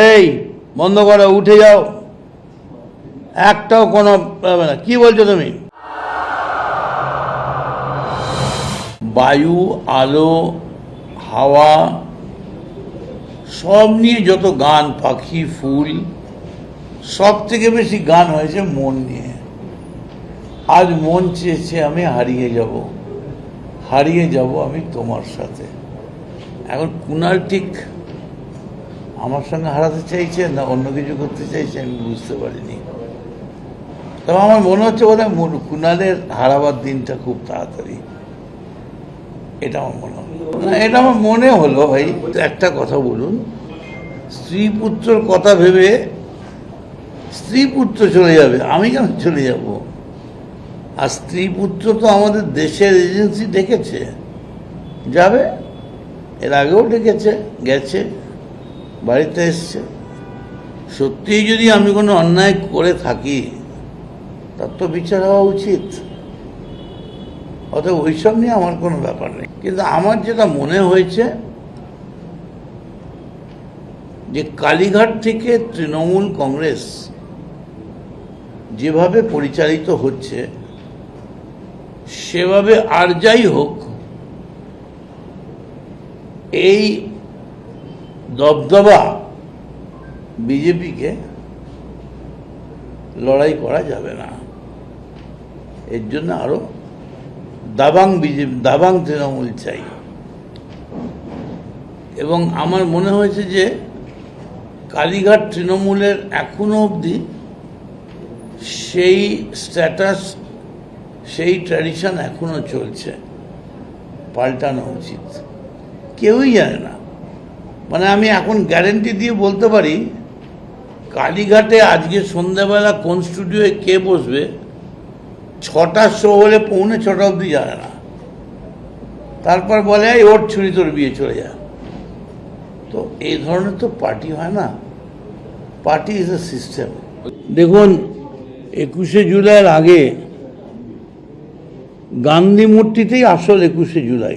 এই বন্ধ করো, উঠে যাও, একটাও কোনো না। কি বলছো তুমি? বায়ু, আলো, হাওয়া সব নিয়ে যত গান, পাখি, ফুল, সব থেকে বেশি গান হয়েছে মন নিয়ে। আজ মন চেয়েছে আমি হারিয়ে যাব আমি তোমার সাথে। এখন কুণাল ঠিক আমার সঙ্গে হারাতে চাইছে না অন্য কিছু করতে চাইছে আমি বুঝতে পারিনি। তবে আমার মনে হচ্ছে বোধহয় কুণালের হারাবার দিনটা খুব তাড়াতাড়ি, এটা আমার মনে হলো না, এটা আমার মনে হলো। ভাই একটা কথা বলুন, স্ত্রী পুত্রর কথা ভেবে স্ত্রী পুত্র চলে যাবে, আমি কেন চলে যাব? আর স্ত্রী পুত্র তো আমাদের দেশের এজেন্সি ডেকেছে, যাবে, এর আগেও ডেকেছে, গেছে, বাড়িতে এসছে। সত্যিই যদি আমি কোনো অন্যায় করে থাকি তার তো বিচার হওয়া উচিত, অতএব ওইসব নিয়ে আমার কোনো ব্যাপার নেই। কিন্তু আমার যেটা মনে হয়েছে যে কালীঘাট থেকে তৃণমূল কংগ্রেস যেভাবে পরিচালিত হচ্ছে সেভাবে আর যাই হোক এই দবদবা বিজেপিকে লড়াই করা যাবে না। এর জন্য আরো দাবাং তৃণমূল চাই। এবং আমার মনে হয়েছে যে কালীঘাট তৃণমূলের এখনো অবধি সেই স্ট্যাটাস, সেই ট্র্যাডিশন এখনো চলছে, পাল্টানো উচিত। কেউই জানে না, মানে আমি এখন গ্যারেন্টি দিয়ে বলতে পারি কালীঘাটে আজকে সন্ধ্যাবেলা কোন স্টুডিওয়ে কে বসবে 6টার শো হলে 6:45 অবধি জানে না। তারপর বলে ওর ছুরি তোর বিয়ে, চলে যা। তো এই ধরনের তো পার্টি হয় না, পার্টি ইজ এ সিস্টেম। দেখুন 21শে জুলাইয়ের আগে গান্ধী মূর্তিতেই আসল 21শে জুলাই,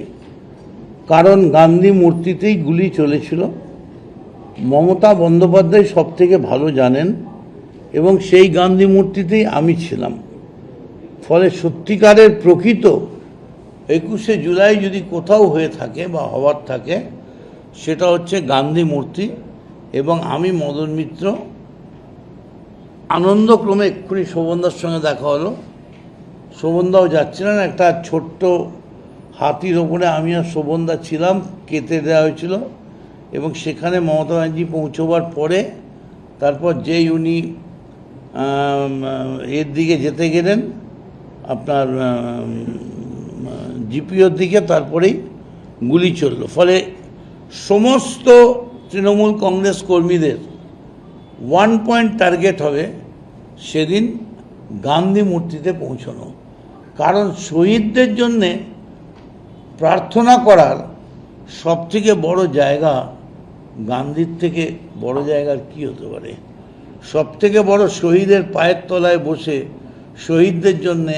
কারণ গান্ধী মূর্তিতেই গুলি চলেছিল। মমতা বন্দ্যোপাধ্যায় সব থেকে ভালো জানেন, এবং সেই গান্ধী মূর্তিতেই আমি ছিলাম। ফলে সত্যিকারের প্রকৃত 21শে জুলাই যদি কোথাও হয়ে থাকে বা হওয়ার থাকে সেটা হচ্ছে গান্ধী মূর্তি। এবং আমি মদন মিত্র আনন্দক্রমে এক্ষুনি শোভনদার সঙ্গে দেখা হলো, শোভনদাও যাচ্ছিলেন, একটা ছোট্ট হাতির ওপরে আমি আর শোভনদা ছিলাম, কেটে দেওয়া হয়েছিল। এবং সেখানে মমতা ব্যানার্জি পৌঁছবার পরে তারপর যেই উনি এর দিকে যেতে গেলেন আপনার জিপিওর দিকে, তারপরেই গুলি চলল। ফলে সমস্ত তৃণমূল কংগ্রেস কর্মীদের 1 পয়েন্ট টার্গেট হবে সেদিন গান্ধী মূর্তিতে পৌঁছানো। কারণ শহীদদের জন্যে প্রার্থনা করার সবথেকে বড় জায়গা, গান্ধীর থেকে বড় জায়গার কি হতে পারে? সবথেকে বড় শহীদের পায়ের তলায় বসে শহীদদের জন্যে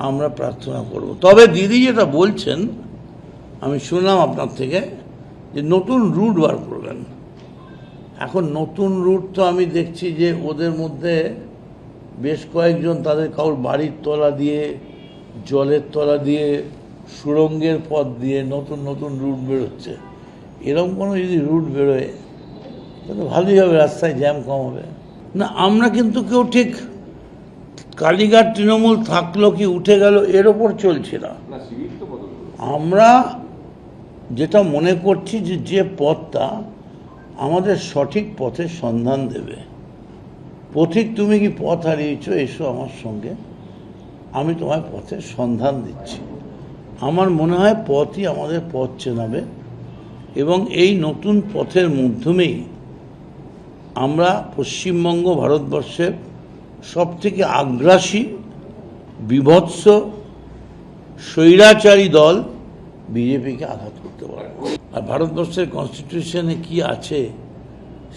আমরা প্রার্থনা করব। তবে দিদি যেটা বলছেন আমি শুনলাম আপনার থেকে, যে নতুন রুট বার করবেন। এখন নতুন রুট তো আমি দেখছি যে ওদের মধ্যে বেশ কয়েকজন তাদের কারোর বাড়ির তলা দিয়ে, জলের তলা দিয়ে, সুড়ঙ্গের পথ দিয়ে নতুন নতুন রুট বেরোচ্ছে। এরকম কোনো যদি রুট বেরোয় তাহলে ভালোই হবে, রাস্তায় জ্যাম কম হবে। না, আমরা কিন্তু কেউ ঠিক কালীঘাট তৃণমূল থাকলো কি উঠে গেল এর ওপর চলছে না। আমরা যেটা মনে করছি যে পথটা আমাদের সঠিক পথের সন্ধান দেবে। পথিক তুমি কি পথ হারিয়েছো, এসো আমার সঙ্গে, আমি তোমায় পথের সন্ধান দিচ্ছি। আমার মনে হয় পথই আমাদের পথ চেনাবে, এবং এই নতুন পথের মাধ্যমেই আমরা পশ্চিমবঙ্গ ভারতবর্ষের সবথেকে আগ্রাসী, বিভৎস, স্বৈরাচারী দল বিজেপিকে আঘাত করতে পারব। আর ভারতবর্ষের কনস্টিটিউশনে কি আছে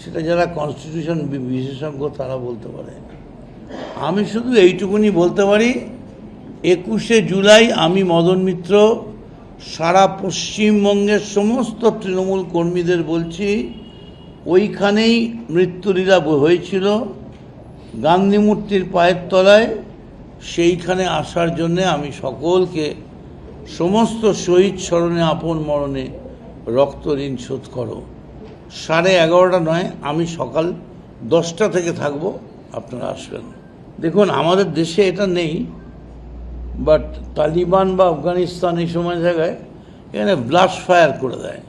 সেটা যারা কনস্টিটিউশন বিশেষজ্ঞ তারা বলতে পারে। আমি শুধু এইটুকুনি বলতে পারি, 21শে জুলাই আমি মদন মিত্র সারা পশ্চিমবঙ্গের সমস্ত তৃণমূল কর্মীদের বলছি, ওইখানেই মৃত্যুলীলা হয়েছিল, গান্ধী মূর্তির পায়ের তলায়। সেইখানে আসার জন্যে আমি সকলকে, সমস্ত শহীদ স্মরণে আপন মরণে রক্ত ঋণ শোধ করো, 11:30 নয়, আমি সকাল 10টা থেকে থাকবো, আপনারা আসবেন। দেখুন, আমাদের দেশে এটা নেই, বাট তালিবান বা আফগানিস্তান এই সময় জায়গায় এখানে ব্লাস্ট ফায়ার করে দেয়।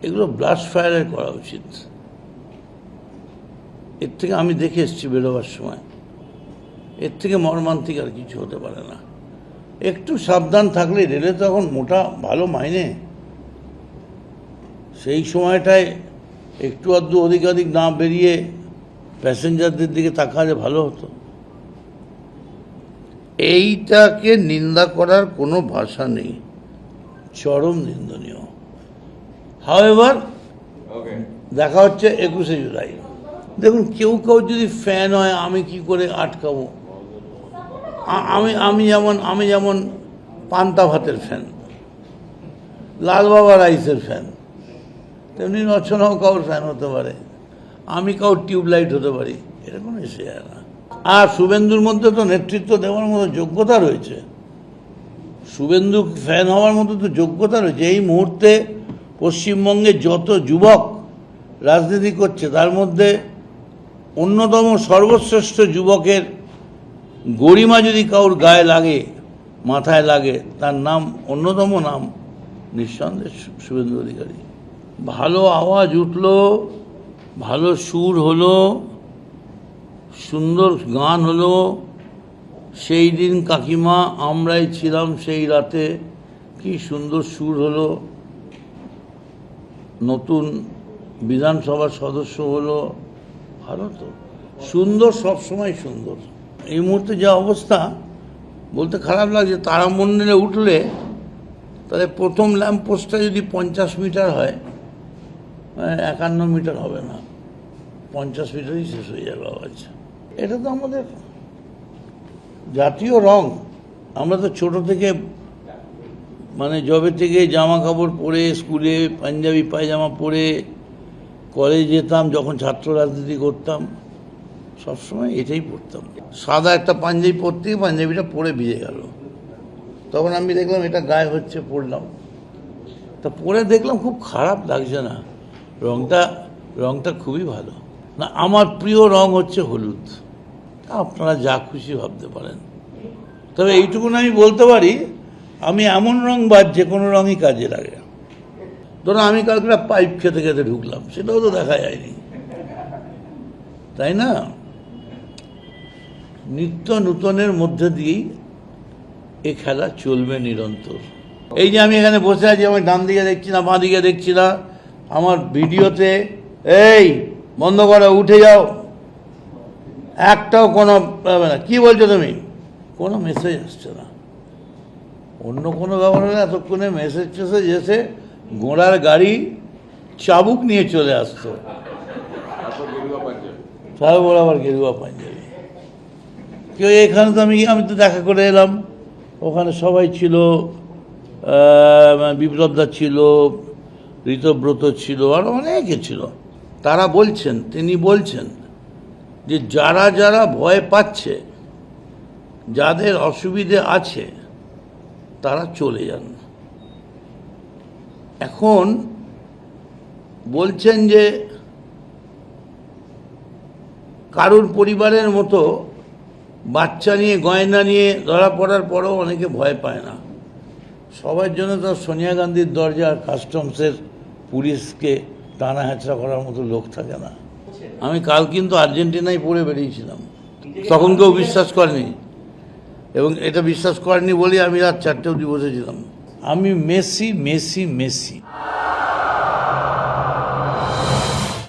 এগুলো ব্লাস্ট ফায়ারের করা উচিত। এর থেকে আমি দেখে এসেছি বেরোবার সময়, এর থেকে মর্মান্তিক আর কিছু হতে পারে না। একটু সাবধান থাকলে, রেলে তো এখন মোটা ভালো মাইনে, সেই সময়টায় একটু আধটু অধিকাধিক না বেরিয়ে প্যাসেঞ্জারদের দিকে তাকালে ভালো হতো। এইটাকে নিন্দা করার কোনো ভাষা নেই, চরম নিন্দনীয়। হাওয়েভার, দেখা হচ্ছে 21শে জুলাই। দেখুন, কেউ যদি ফ্যান হয়, আমি কি করে আটকাবো? আমি যেমন পান্তা ভাতের ফ্যান, লাল বাবা রাইসের ফ্যান, তেমনি রচনাও কাউর ফ্যান হতে পারে, আমি কাউর টিউবলাইট হতে পারি, এরকম এসে যায় না। আর শুভেন্দুর মধ্যে তো নেতৃত্ব দেওয়ার মতো যোগ্যতা রয়েছে, শুভেন্দু ফ্যান হওয়ার মতো তো যোগ্যতা রয়েছে। এই মুহূর্তে পশ্চিমবঙ্গে যত যুবক রাজনীতি করছে, তার মধ্যে অন্যতম সর্বশ্রেষ্ঠ যুবকের গরিমা যদি কাউর গায়ে লাগে, মাথায় লাগে, তার নাম, অন্যতম নাম নিঃসন্দেহে শুভেন্দু অধিকারী। ভালো আওয়াজ উঠলো, ভালো সুর হলো, সুন্দর গান হলো। সেই দিন কাকিমা আমরাই ছিলাম সেই রাতে, কি সুন্দর সুর হলো। নতুন বিধানসভার সদস্য হলো, ভালো তো, সুন্দর, সবসময় সুন্দর। এই মুহূর্তে যা অবস্থা, বলতে খারাপ লাগছে, তারামণ্ডলে উঠলে তাহলে প্রথম ল্যাম্পপোস্টটা যদি 50 মিটার হয়, 51 মিটার হবে না, 50 মিটারই শেষ হয়ে যাবে আওয়াজ। এটা তো আমাদের জাতীয় রং। আমরা তো ছোট থেকে, মানে যবে থেকে জামা কাপড় পরে, স্কুলে পাঞ্জাবি পায়জামা পরে কলেজ যেতাম, যখন ছাত্র রাজনীতি করতাম, সবসময় এটাই পরতাম। সাদা একটা পাঞ্জাবি পরতে, পাঞ্জাবিটা পরে ভিজে গেল, তখন আমি দেখলাম এটা গায়ে হচ্ছে, পরলাম। তা পরে দেখলাম খুব খারাপ লাগছে না, রংটা খুবই ভালো। না, আমার প্রিয় রং হচ্ছে হলুদ। আপনারা যা খুশি ভাবতে পারেন, তবে এইটুকুন আমি বলতে পারি, আমি এমন রংবাজ, যে কোনো রঙই কাজে লাগে। ধরো আমি কালকে পাইপ খেতে খেতে ঢুকলাম, সেটাও তো দেখা যায়নি, তাই না? নিত্য নূতনের মধ্যে দিয়েই এ খেলা চলবে নিরন্তর। এই যে আমি এখানে বসে আছি, আমি ডান দিকে দেখছি না, বাঁ দিকে দেখছি না, আমার ভিডিওতে এই বন্ধ করো, উঠে যাও, একটাও কোনো না। কি বলছো তুমি? কোনো মেসেজ আসছে না। অন্য কোনো ব্যাপার হলে এতক্ষণে মেসেজ এসে ঘোড়ার গাড়ি চাবুক নিয়ে চলে আসতো, তারপর বড় আবার গেরুয়া পাঞ্জাবি। কেউ এখানে তো আমি তো দেখা করে এলাম, ওখানে সবাই ছিল, বিপ্লবদা ছিল, ঋতব্রত ছিল, আর অনেকে ছিল। তারা বলছেন, তিনি বলছেন যে যারা যারা ভয় পাচ্ছে, যাদের অসুবিধে আছে, তারা চলে যান। এখন বলছেন যে কারুর পরিবারের মতো বাচ্চা নিয়ে, গয়না নিয়ে ধরা পড়ার পরেও অনেকে ভয় পায় না। সবার জন্য তো সোনিয়া গান্ধীর দরজা আর কাস্টমসের পুলিশকে টানা হেঁচড়া করার মতো লোক থাকে না। আমি কাল কিন্তু আর্জেন্টিনায় পড়ে বেরিয়েছিলাম, তখন কেউ বিশ্বাস করেনি, এবং এটা বিশ্বাস করেনি বলেই আমি রাত 4টে অবধি বসেছিলাম। আমি মেসি মেসি মেসি।